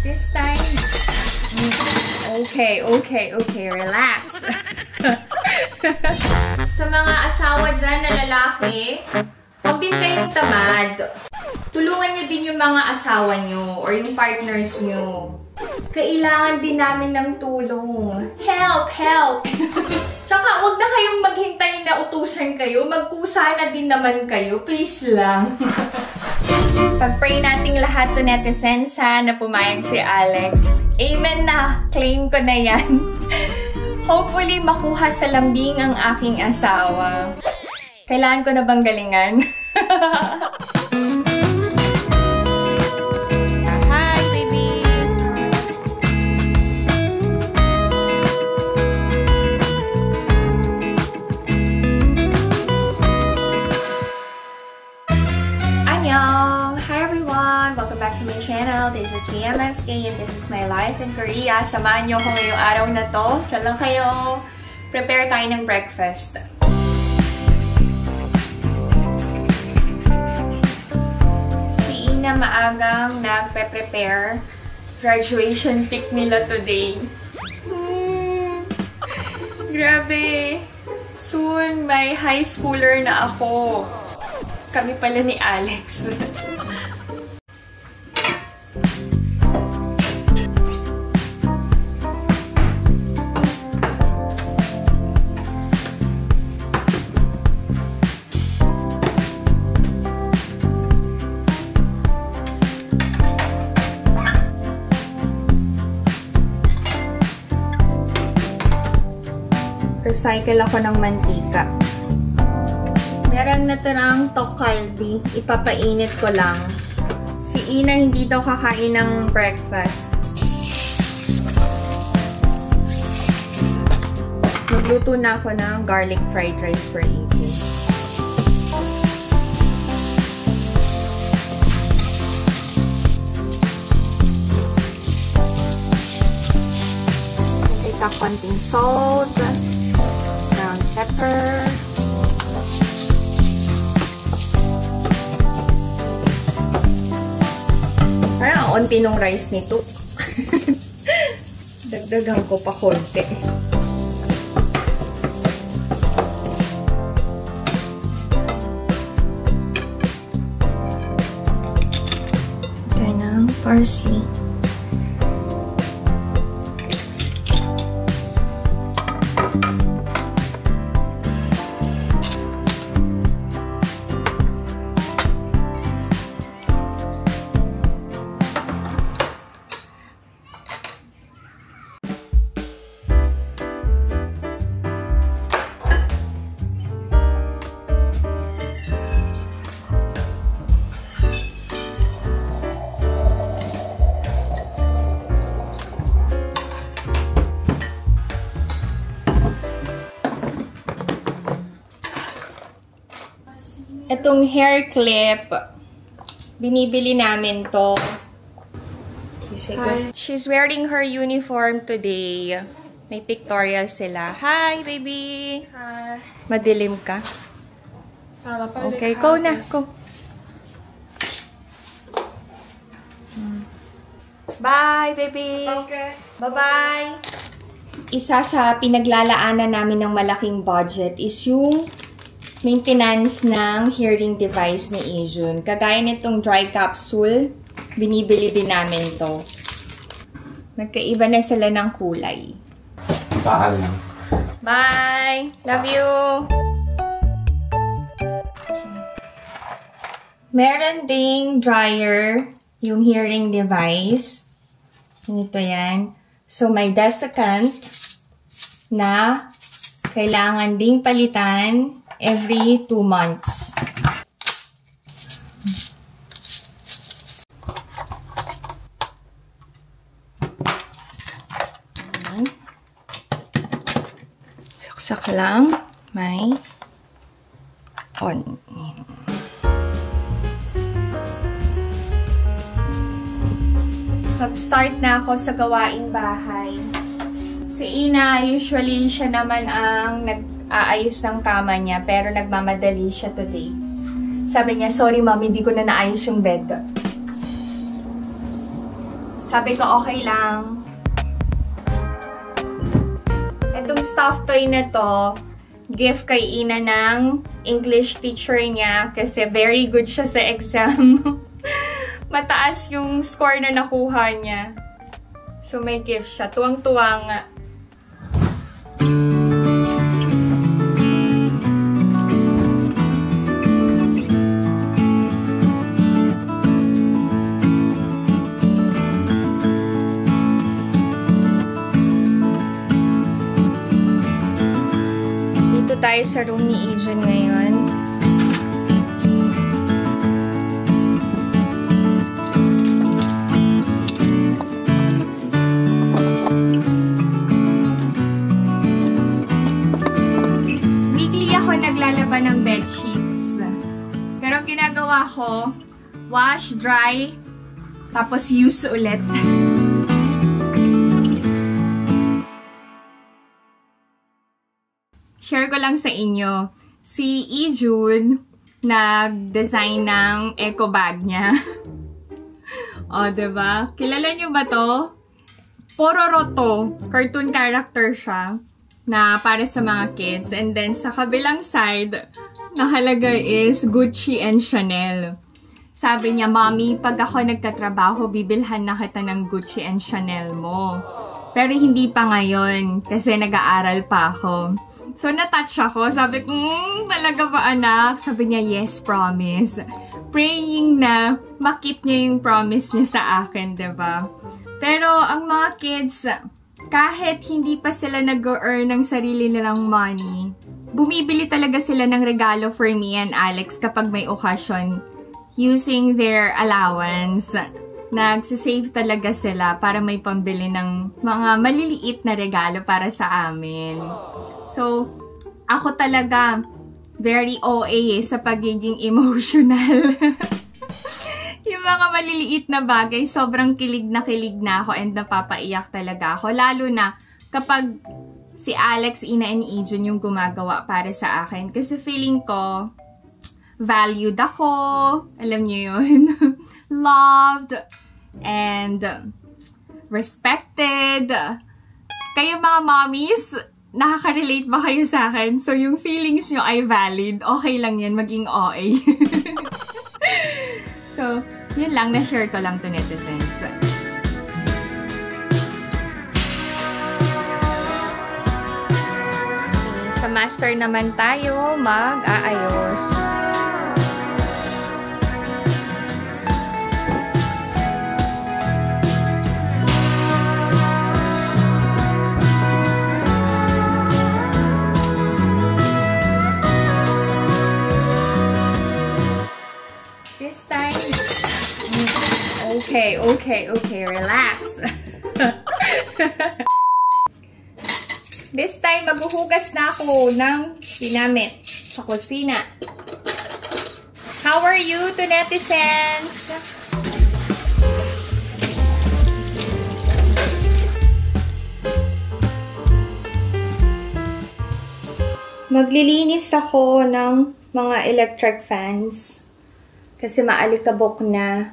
This time. Okay, relax. Sa mga asawa dyan na lalaki, huwag din kayong tamad. Tulungan nyo din yung mga asawa nyo or yung partners nyo. Kailangan din namin ng tulong. Help! Tsaka huwag na kayong maghintay na utusan kayo. Magkusa na din naman kayo. Please lang. Pag-pray nating lahat to netizens na pumayag si Alex. Amen na! Claim ko na yan. Hopefully, makuha sa lambing ang aking asawa. Kailangan ko na bang galingan? Hi, baby! Annyeong! Hi everyone! Welcome back to my channel. This is VMSK and this is my life in Korea. Samahan niyo ako ngayong araw na to. Siya lang kayo. Prepare tayo ng breakfast. Na maagang nagpe-prepare. Graduation pic nila today. Grabe. Soon, may high schooler na ako. Kami pala ni Alex. Recycle ako ng mantika. Meron natirang tteokgalbi. Ipapainit ko lang. Si Ina hindi daw kakain ng breakfast. Magluto na ako ng garlic fried rice for eating. Ito konting salt. Pepper. Parang ang onti nung rice nito. Dagdagan ko pa konti. Kaya ng parsley. Itong hair clip, binibili namin to. She's wearing her uniform today. May pictorial sila. Hi, baby! Hi. Madilim ka? Okay, go na. Go. Bye, baby! Okay. Bye-bye! Isa sa pinaglalaanan namin ng malaking budget is yung maintenance ng hearing device ni Ijun. Kagaya nitong dry capsule, binibili din namin to. Magkaiba na sila ng kulay. Paalam. Bye! Love you! Meron ding dryer, yung hearing device. Ito yan. So, may desiccant na kailangan ding palitan every 2 months. Ayan. Saksak lang. May on. Mag-start na ako sa gawaing bahay. Si Ina, usually siya naman ang nag-aayos ng kama niya, pero nagmamadali siya today. Sabi niya, sorry mom, hindi ko na naayos yung bed. Sabi ko, okay lang. Itong stuffed toy na to, gift kay Ina ng English teacher niya kasi very good siya sa exam. Mataas yung score na nakuha niya. So, may gift siya. Tuwang-tuwa nga. Dito tayo sa room ni Adrian ngayon. Naglalaban ng bed sheets. Pero ang ginagawa ko, wash, dry, tapos use ulit. Share ko lang sa inyo. Si Ijun, nag-design ng eco bag niya. O, diba? Kilala niyo ba to? Pororoto. Cartoon character siya. Na para sa mga kids. And then, sa kabilang side, nakalagay is Gucci and Chanel. Sabi niya, Mommy, pag ako nagtatrabaho, bibilhan na kita ng Gucci and Chanel mo. Pero hindi pa ngayon, kasi nag-aaral pa ako. So, natouch ako. Sabi ko, talaga ba anak? Sabi niya, yes, promise. Praying na makip niya yung promise niya sa akin, diba? Pero, ang mga kids, kahit hindi pa sila nag-earn ng sarili nilang money, bumibili talaga sila ng regalo for me and Alex kapag may occasion using their allowance. Nagsisave talaga sila para may pambili ng mga maliliit na regalo para sa amin. So, ako talaga very OA sa pagiging emotional. Yung mga maliliit na bagay, sobrang kilig na ako and napapaiyak talaga ako. Lalo na kapag si Alex, Ina, and Ijun yung gumagawa para sa akin. Kasi feeling ko, valued ako. Alam niyo yun? Loved. And respected. Kayo mga mommies, nakaka-relate ba kayo sa akin? So yung feelings nyo ay valid. Okay lang yan, maging OA. So, yun lang, na-share ko lang to netizens. Sa master naman tayo mag-aayos. This time, okay, relax. This time, maghuhugas na ako ng ginamit sa kusina. How are you, to netizens? Maglilinis ako ng mga electric fans. Kasi maalikabok na.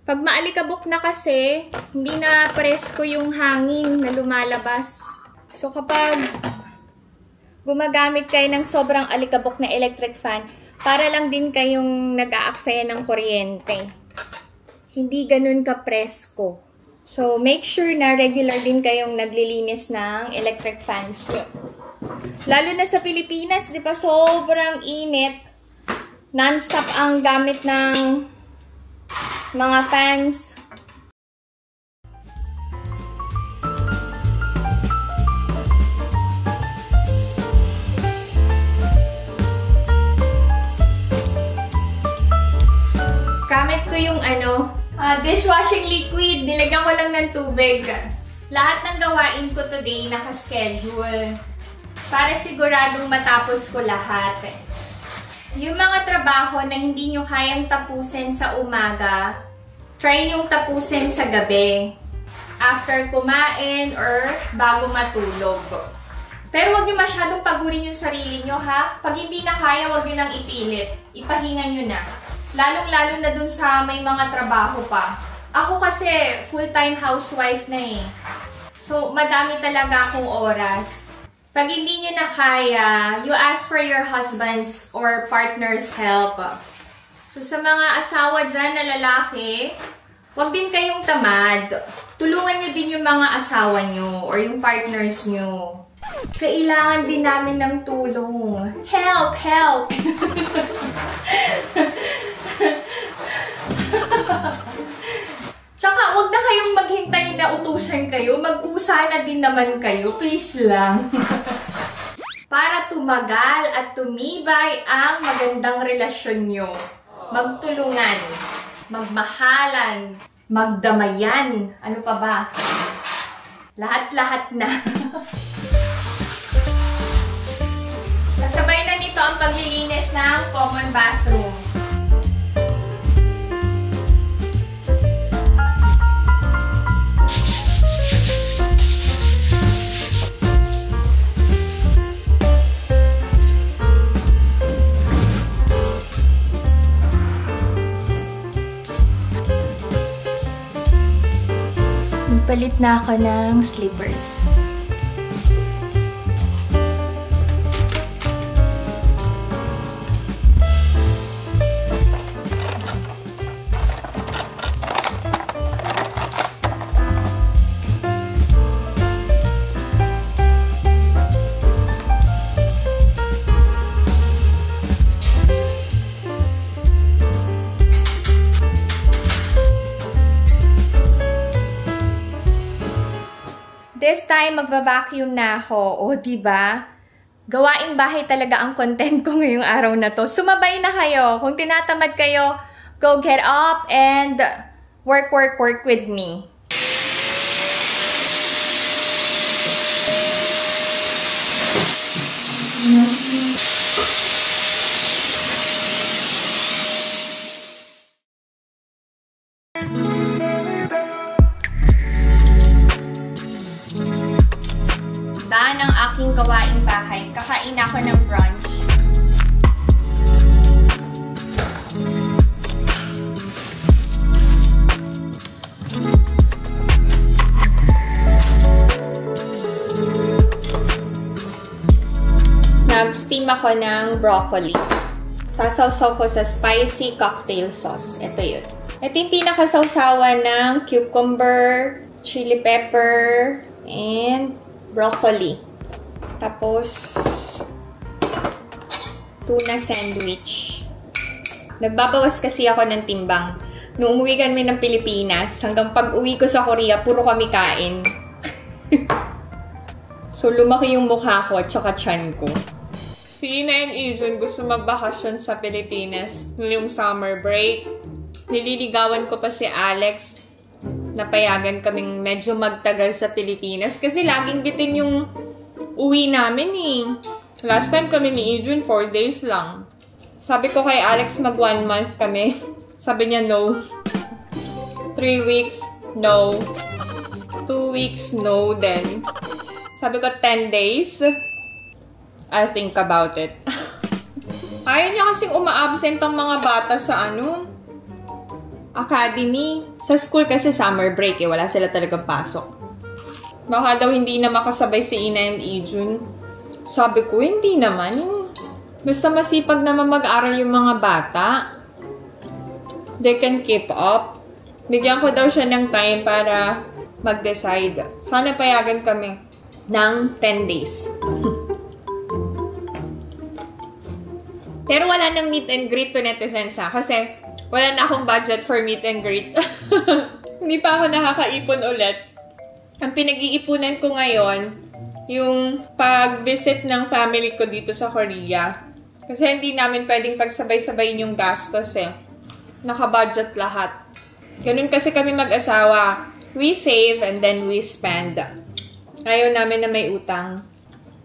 Pag maalikabok na kasi, hindi na presko yung hangin na lumalabas. So kapag gumagamit kayo ng sobrang alikabok na electric fan, para lang din kayong nag-aaksaya ng kuryente. Hindi ganun ka-presko. So make sure na regular din kayong naglilinis ng electric fans nyo. Lalo na sa Pilipinas, di ba sobrang init. Non-stop ang gamit ng mga fans. Gamit ko yung dishwashing liquid. Nilagyan ko lang ng tubig. Lahat ng gawain ko today naka-schedule. Para siguradong matapos ko lahat. Yung mga trabaho na hindi nyo kayang tapusin sa umaga, try nyong tapusin sa gabi. After kumain or bago matulog. Pero huwag nyo masyadong pagurin yung sarili nyo, ha? Pag hindi na kaya, huwag nyo nang ipilit. Ipahinga nyo na. Lalong-lalo na dun sa may mga trabaho pa. Ako kasi full-time housewife na eh. So, madami talaga akong oras. Pag hindi nyo na kaya, you ask for your husband's or partner's help. So, sa mga asawa dyan na lalaki, huwag din kayong tamad. Tulungan nyo din yung mga asawa nyo or yung partners nyo. Kailangan din namin ng tulong. Help! Help! Tsaka, huwag na kayong maghintay na utusan kayo. Mag-usa na din naman kayo. Please lang. Para tumagal at tumibay ang magandang relasyon nyo. Magtulungan. Magmahalan. Magdamayan. Ano pa ba? Lahat-lahat na. Kasabay na nito ang paglilinis ng common bathroom. Palit na ako ng slippers. This time, magva-vacuum na ako. O, diba? Gawaing bahay talaga ang content ko ngayong araw na to. Sumabay na kayo. Kung tinatamad kayo, go get up and work with me. Ng aking gawaing bahay. Kakain ako ng brunch. Nag-steam ako ng broccoli. Sasawsaw ko sa spicy cocktail sauce. Ito yun. Ito yung pinakasawsawan ng cucumber, chili pepper, and broccoli. Tapos, tuna sandwich. Nagbabawas kasi ako ng timbang. Nung umuwi kami ng Pilipinas, hanggang pag-uwi ko sa Korea, puro kami kain. So, lumaki yung mukha ko at saka tiyan ko. Si Ina and Izun gusto magbakasyon sa Pilipinas yung summer break. Nililigawan ko pa si Alex. Napayagan kaming medyo magtagal sa Pilipinas kasi laging bitin yung uwi namin eh. Last time kami ni Adrian, 4 days lang. Sabi ko kay Alex mag 1 month kami. Sabi niya no. 3 weeks, no. 2 weeks, no then. Sabi ko 10 days. I'll think about it. Ayaw niya kasing uma-absent ang mga bata sa academy. Sa school kasi summer break eh. Wala sila talagang pasok. Baka daw hindi na makasabay si Ina and Ijun. Sabi ko, hindi naman. Basta masipag naman mag-aral yung mga bata. They can keep up. Bigyan ko daw siya ng time para mag-decide. Sana payagan kami ng 10 days. Pero wala nang meet and greet to netizens kasi wala na akong budget for meet and greet. Hindi pa ako nakakaipon ulit. Ang pinag-iipunan ko ngayon, yung pag-visit ng family ko dito sa Korea. Kasi hindi namin pwedeng pagsabay-sabayin yung gastos eh. Naka-budget lahat. Ganun kasi kami mag-asawa. We save and then we spend. Ayaw namin na may utang.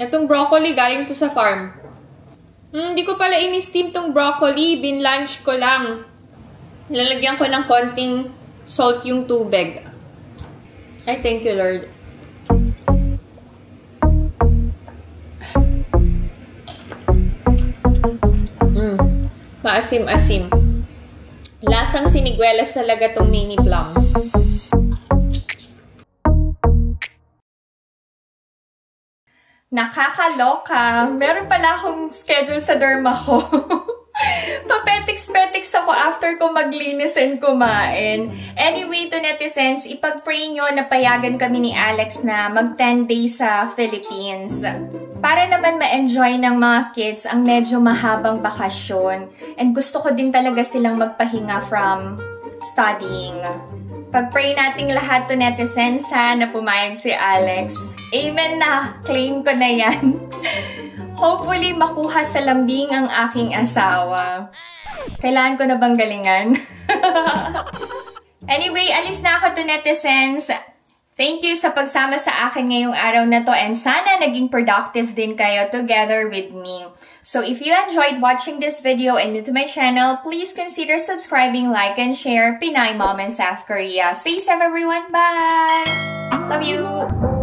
Itong broccoli galing to sa farm. Hindi ko pala ini-steam tong broccoli. Bin-lunch ko lang. Lalagyan ko ng konting salt yung tubig. Ay, thank you, Lord. Maasim-asim. Lasang siniguelas talaga tong mini plums. Nakakaloka. Meron pala akong schedule sa derma ko. Papetiks-petiks ako after ko maglinis and kumain. Anyway, to netizens, ipag-pray nyo na payagan kami ni Alex na mag 10 days sa Philippines. Para naman ma-enjoy ng mga kids ang medyo mahabang bakasyon. And gusto ko din talaga silang magpahinga from studying. Pag-pray nating lahat to netizens na pumayag si Alex. Amen na! Claim ko na yan. Hopefully, makuha sa lambing ang aking asawa. Kailangan ko na bang galingan? Anyway, alis na ako to netizens. Thank you sa pagsama sa akin ngayong araw na to and sana naging productive din kayo together with me. So if you enjoyed watching this video and new to my channel, please consider subscribing, like, and share. Pinay Mom in South Korea. Stay safe everyone. Bye! Love you!